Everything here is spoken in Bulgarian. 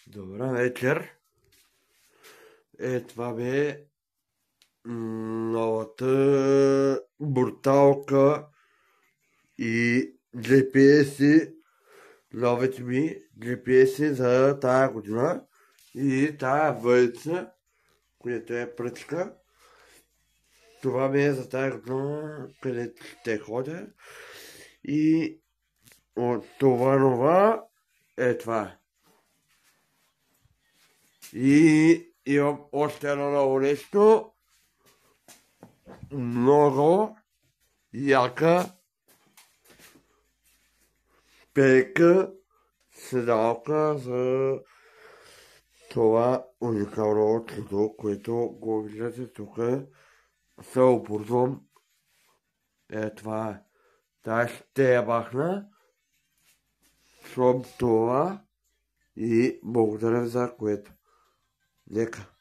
Добра вечер. Това бе новата бруталка и GPS, новите ми GPS за тая година и тая въдица, която е пръчка. Това ми е за тая година, където ще ходя. И от това е това. И имам още едно ново нещо. Много яка пейка седалка за това уникално чудо, което го виждате тук. Се оборудвам. Това е. Тая ще я бахна. Щом това и благодаря за което. Нека.